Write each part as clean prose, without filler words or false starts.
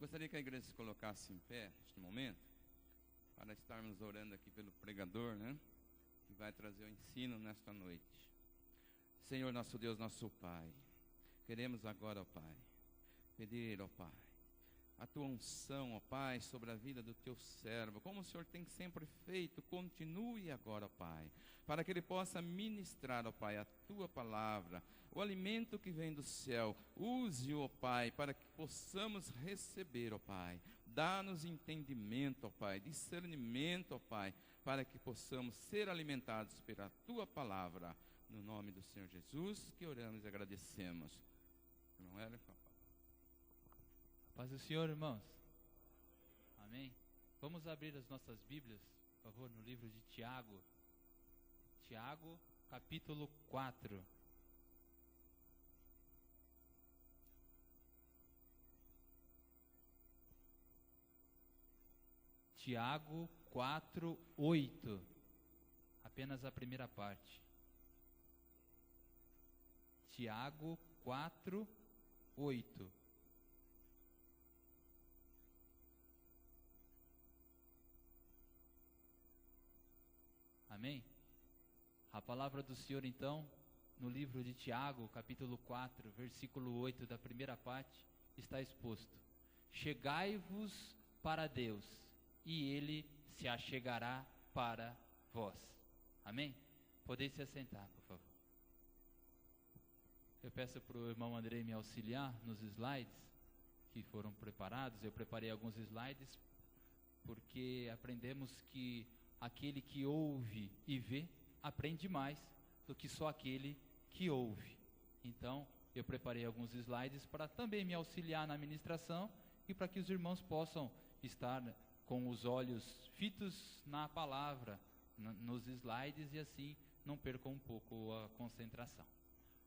Gostaria que a igreja se colocasse em pé neste momento, para estarmos orando aqui pelo pregador, né? Que vai trazer o ensino nesta noite. Senhor, nosso Deus, nosso Pai, queremos agora, ó Pai, pedir, ó Pai, a Tua unção, ó Pai, sobre a vida do Teu servo, como o Senhor tem sempre feito, continue agora, ó Pai, para que ele possa ministrar, ó Pai, a Tua palavra, o alimento que vem do céu, use-o, ó Pai, para que possamos receber, ó Pai, dá-nos entendimento, ó Pai, discernimento, ó Pai, para que possamos ser alimentados pela Tua palavra, no nome do Senhor Jesus, que oramos e agradecemos. Irmão Hélio, paz do Senhor, irmãos. Amém. Vamos abrir as nossas Bíblias, por favor, no livro de Tiago. Tiago, capítulo 4. Tiago 4, 8. Apenas a primeira parte. Tiago 4, 8. Amém? A palavra do Senhor, então, no livro de Tiago, capítulo 4, versículo 8, da primeira parte, está exposto: chegai-vos para Deus, e Ele se achegará para vós. Amém? Podeis se assentar, por favor. Eu peço para o irmão Andrei me auxiliar nos slides que foram preparados. Eu preparei alguns slides, porque aprendemos que aquele que ouve e vê, aprende mais do que só aquele que ouve. Então, eu preparei alguns slides para também me auxiliar na ministração e para que os irmãos possam estar com os olhos fitos na palavra, nos slides, e assim não percam um pouco a concentração.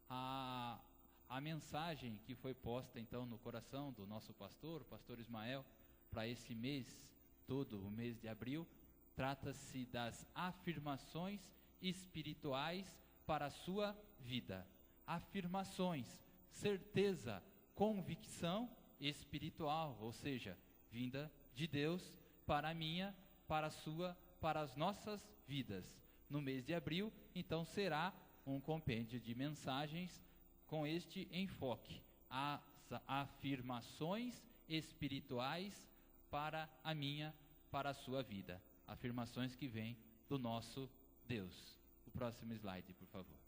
A mensagem que foi posta então no coração do nosso pastor, o pastor Ismael, para esse mês todo, o mês de abril, trata-se das afirmações espirituais para a sua vida. Afirmações, certeza, convicção espiritual, ou seja, vinda de Deus para a minha, para a sua, para as nossas vidas. No mês de abril, então, será um compêndio de mensagens com este enfoque: as afirmações espirituais para a minha, para a sua vida. Afirmações que vêm do nosso Deus. O próximo slide, por favor.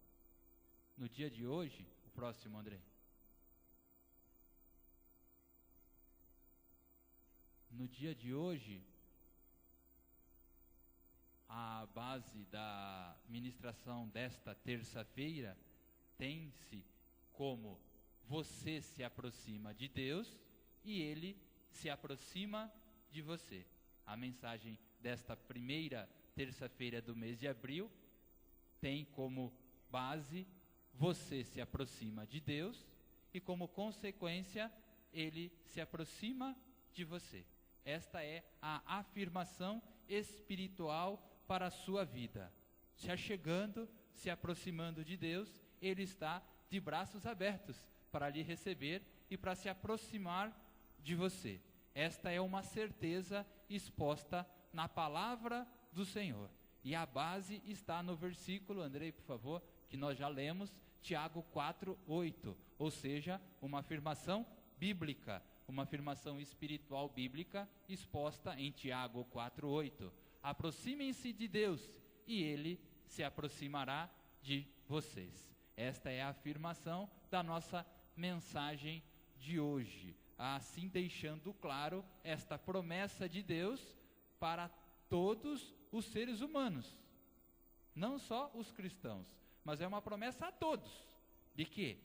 No dia de hoje, o próximo, André. No dia de hoje, a base da ministração desta terça-feira tem-se como: você se aproxima de Deus e Ele se aproxima de você. A mensagem desta primeira terça-feira do mês de abril tem como base: você se aproxima de Deus e, como consequência, Ele se aproxima de você. Esta é a afirmação espiritual para a sua vida. Se achegando, se aproximando de Deus, Ele está de braços abertos para lhe receber e para se aproximar de você. Esta é uma certeza exposta na palavra do Senhor. E a base está no versículo, Andrei, por favor, que nós já lemos, Tiago 4, 8. Ou seja, uma afirmação bíblica, uma afirmação espiritual bíblica exposta em Tiago 4, 8. Aproximem-se de Deus e Ele se aproximará de vocês. Esta é a afirmação da nossa mensagem de hoje, assim deixando claro esta promessa de Deus para todos os seres humanos, não só os cristãos, mas é uma promessa a todos, de que,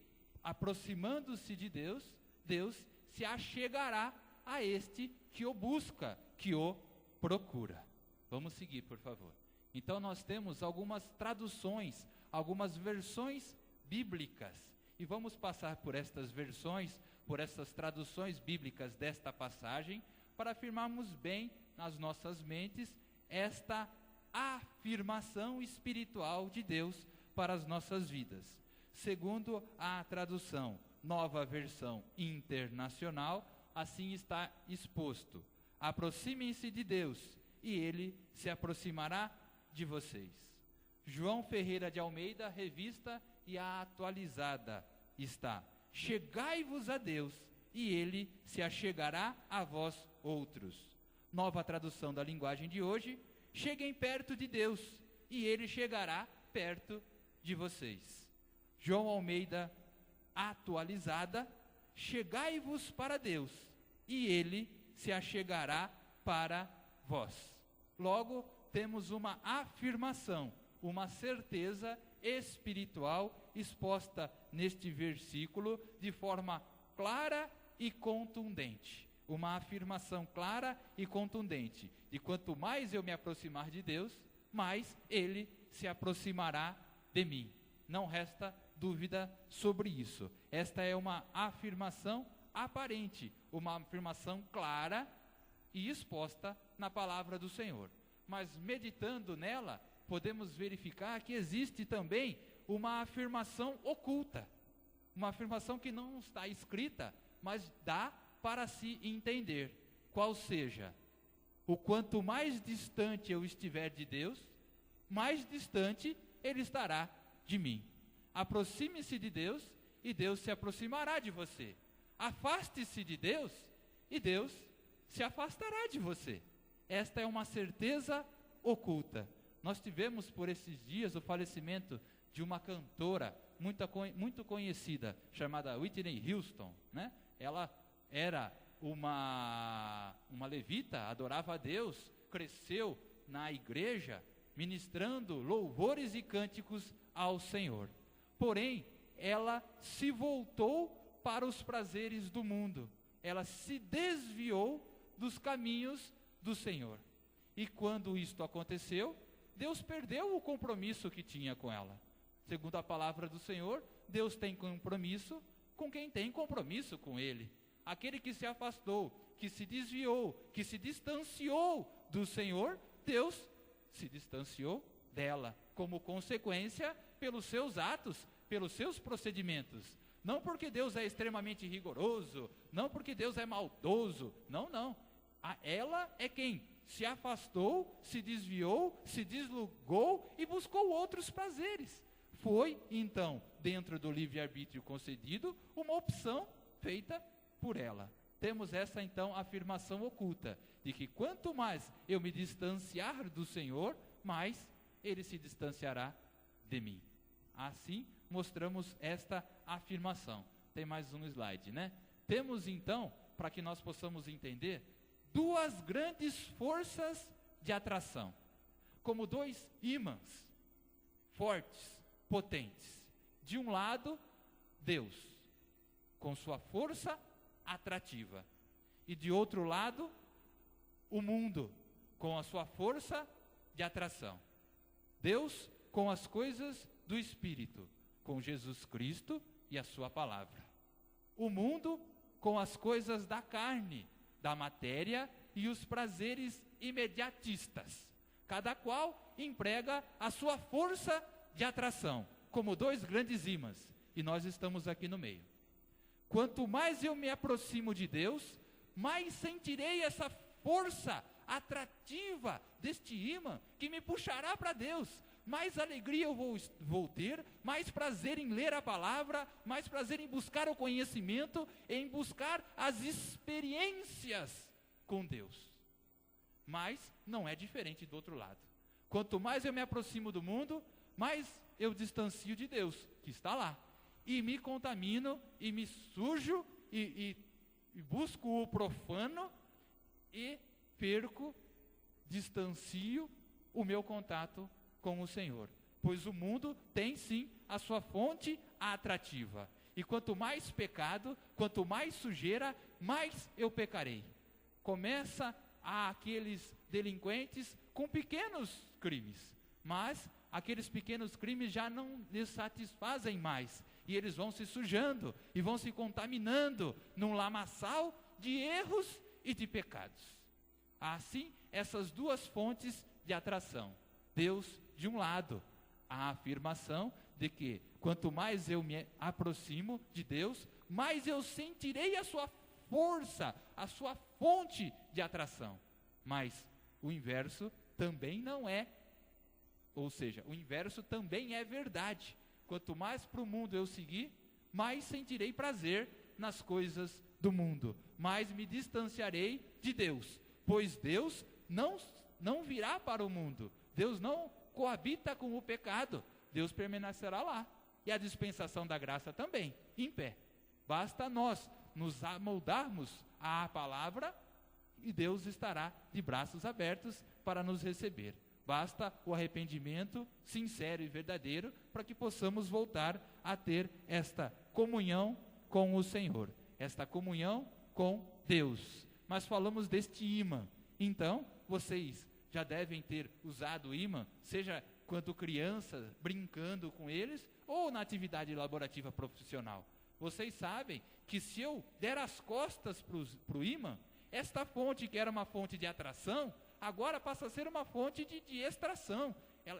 aproximando-se de Deus, Deus se achegará a este que o busca, que o procura. Vamos seguir, por favor. Então nós temos algumas traduções, algumas versões bíblicas, e vamos passar por estas versões, por essas traduções bíblicas desta passagem, para afirmarmos bem nas nossas mentes esta afirmação espiritual de Deus para as nossas vidas. Segundo a tradução Nova Versão Internacional, assim está exposto. Aproximem-se de Deus, e Ele se aproximará de vocês. João Ferreira de Almeida, revista e a atualizada está: chegai-vos a Deus, e Ele se achegará a vós outros. Nova tradução da linguagem de hoje: cheguem perto de Deus, e Ele chegará perto de vocês. João Almeida, atualizada: chegai-vos para Deus, e Ele se achegará para vós. Logo, temos uma afirmação, uma certeza espiritual exposta neste versículo de forma clara e contundente. Uma afirmação clara e contundente de quanto mais eu me aproximar de Deus, mais Ele se aproximará de mim. Não resta dúvida sobre isso. Esta é uma afirmação aparente, uma afirmação clara e exposta na palavra do Senhor. Mas meditando nela, podemos verificar que existe também uma afirmação oculta, uma afirmação que não está escrita, mas dá para se entender, qual seja: o quanto mais distante eu estiver de Deus, mais distante Ele estará de mim. Aproxime-se de Deus, e Deus se aproximará de você. Afaste-se de Deus, e Deus se afastará de você. Esta é uma certeza oculta. Nós tivemos por esses dias o falecimento de uma cantora muito conhecida, chamada Whitney Houston, né? Ela era uma levita, adorava a Deus, cresceu na igreja, ministrando louvores e cânticos ao Senhor. Porém, ela se voltou para os prazeres do mundo. Ela se desviou dos caminhos do Senhor. E quando isto aconteceu, Deus perdeu o compromisso que tinha com ela. Segundo a palavra do Senhor, Deus tem compromisso com quem tem compromisso com Ele. Aquele que se afastou, que se desviou, que se distanciou do Senhor, Deus se distanciou dela, como consequência pelos seus atos, pelos seus procedimentos. Não porque Deus é extremamente rigoroso, não porque Deus é maldoso, não. Ela é quem se afastou, se desviou, se deslugou e buscou outros prazeres. Foi, então, dentro do livre-arbítrio concedido, uma opção feita por ela. Temos essa, então, afirmação oculta, de que quanto mais eu me distanciar do Senhor, mais Ele se distanciará de mim. Assim, mostramos esta afirmação. Tem mais um slide, né? Temos, então, para que nós possamos entender, duas grandes forças de atração, como dois ímãs fortes, potentes. De um lado, Deus, com sua força atrativa, e de outro lado, o mundo, com a sua força de atração. Deus com as coisas do Espírito, com Jesus Cristo e a sua palavra. O mundo com as coisas da carne, da matéria e os prazeres imediatistas. Cada qual emprega a sua força de atração, como dois grandes ímãs, e nós estamos aqui no meio. Quanto mais eu me aproximo de Deus, mais sentirei essa força atrativa deste ímã que me puxará para Deus. Mais alegria eu vou ter, mais prazer em ler a palavra, mais prazer em buscar o conhecimento, em buscar as experiências com Deus. Mas não é diferente do outro lado. Quanto mais eu me aproximo do mundo, mais eu distancio de Deus, que está lá. E me contamino, e me sujo, e busco o profano, e perco, distancio o meu contato com o Senhor. Pois o mundo tem sim a sua fonte atrativa. E quanto mais pecado, quanto mais sujeira, mais eu pecarei. Começa aqueles delinquentes com pequenos crimes, mas aqueles pequenos crimes já não lhes satisfazem mais, e eles vão se sujando e vão se contaminando num lamaçal de erros e de pecados. Assim, essas duas fontes de atração. Deus, de um lado, a afirmação de que quanto mais eu me aproximo de Deus, mais eu sentirei a sua força a sua fonte de atração. Mas o inverso também não é. Ou seja, o inverso também é verdade. Quanto mais para o mundo eu seguir, mais sentirei prazer nas coisas do mundo, mais me distanciarei de Deus, pois Deus não virá para o mundo, Deus não coabita com o pecado, Deus permanecerá lá, e a dispensação da graça também, em pé. Basta nós nos amoldarmos à palavra e Deus estará de braços abertos para nos receber. Basta o arrependimento sincero e verdadeiro para que possamos voltar a ter esta comunhão com o Senhor, esta comunhão com Deus. Mas falamos deste ímã, então vocês já devem ter usado o ímã, seja quando crianças, brincando com eles, ou na atividade laborativa profissional. Vocês sabem que se eu der as costas para o ímã, esta fonte que era uma fonte de atração, agora passa a ser uma fonte de extração.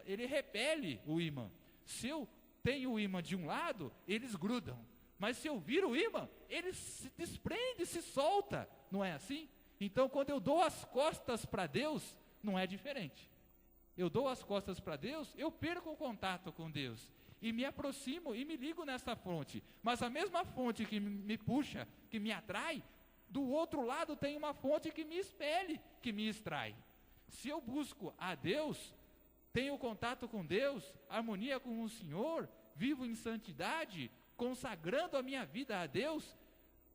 Ele repele o ímã. Se eu tenho o ímã de um lado, eles grudam. Mas se eu viro o ímã, ele se desprende, se solta. Não é assim? Então, quando eu dou as costas para Deus, não é diferente. Eu dou as costas para Deus, eu perco o contato com Deus. E me aproximo e me ligo nessa fonte. Mas a mesma fonte que me puxa, que me atrai, do outro lado tem uma fonte que me expele, que me extrai. Se eu busco a Deus, tenho contato com Deus, harmonia com o Senhor, vivo em santidade, consagrando a minha vida a Deus,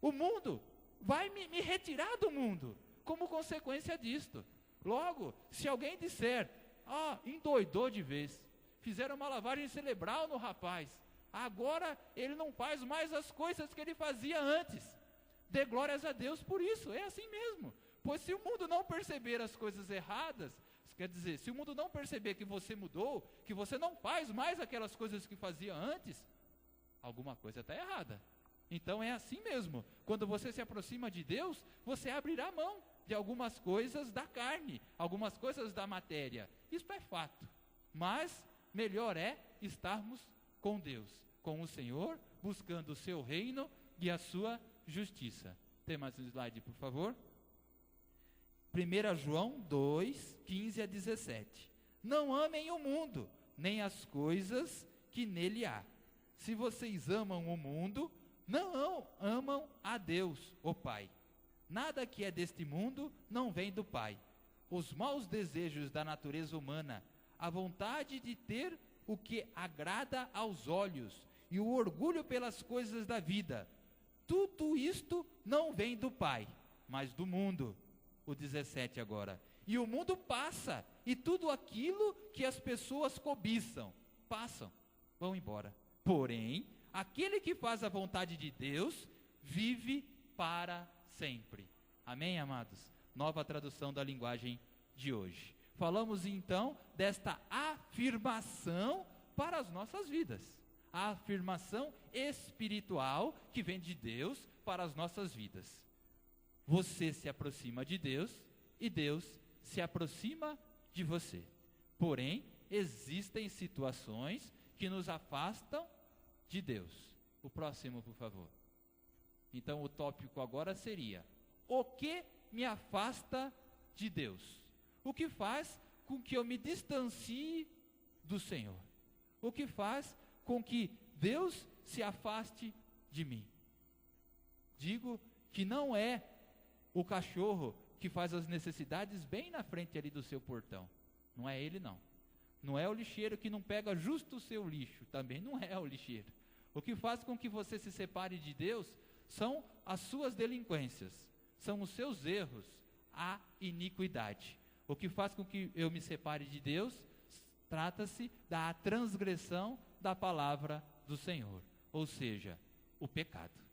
o mundo vai me retirar do mundo, como consequência disto. Logo, se alguém disser, endoidou de vez, fizeram uma lavagem cerebral no rapaz, agora ele não faz mais as coisas que ele fazia antes, dê glórias a Deus por isso, é assim mesmo. Pois se o mundo não perceber as coisas erradas, quer dizer, se o mundo não perceber que você mudou, que você não faz mais aquelas coisas que fazia antes, alguma coisa está errada. Então é assim mesmo, quando você se aproxima de Deus, você abrirá mão de algumas coisas da carne, algumas coisas da matéria, isso é fato, mas melhor é estarmos com Deus, com o Senhor, buscando o seu reino e a sua justiça. Tem mais um slide, por favor? 1 João 2, 15 a 17. Não amem o mundo, nem as coisas que nele há. Se vocês amam o mundo, não amam a Deus, o Pai. Nada que é deste mundo não vem do Pai. Os maus desejos da natureza humana, a vontade de ter o que agrada aos olhos e o orgulho pelas coisas da vida, tudo isto não vem do Pai, mas do mundo. O 17 agora. E o mundo passa, e tudo aquilo que as pessoas cobiçam, passam, vão embora. Porém, aquele que faz a vontade de Deus, vive para sempre. Amém, amados? Nova tradução da linguagem de hoje. Falamos então desta afirmação para as nossas vidas. A afirmação espiritual que vem de Deus para as nossas vidas. Você se aproxima de Deus e Deus se aproxima de você. Porém, existem situações que nos afastam de Deus. O próximo, por favor. Então, o tópico agora seria: o que me afasta de Deus? O que faz com que eu me distancie do Senhor? O que faz com que Deus se afaste de mim? Digo que não é o cachorro que faz as necessidades bem na frente ali do seu portão. Não é ele, não. Não é o lixeiro que não pega justo o seu lixo. Também não é o lixeiro. O que faz com que você se separe de Deus são as suas delinquências, são os seus erros, a iniquidade. O que faz com que eu me separe de Deus trata-se da transgressão da palavra do Senhor, ou seja, o pecado.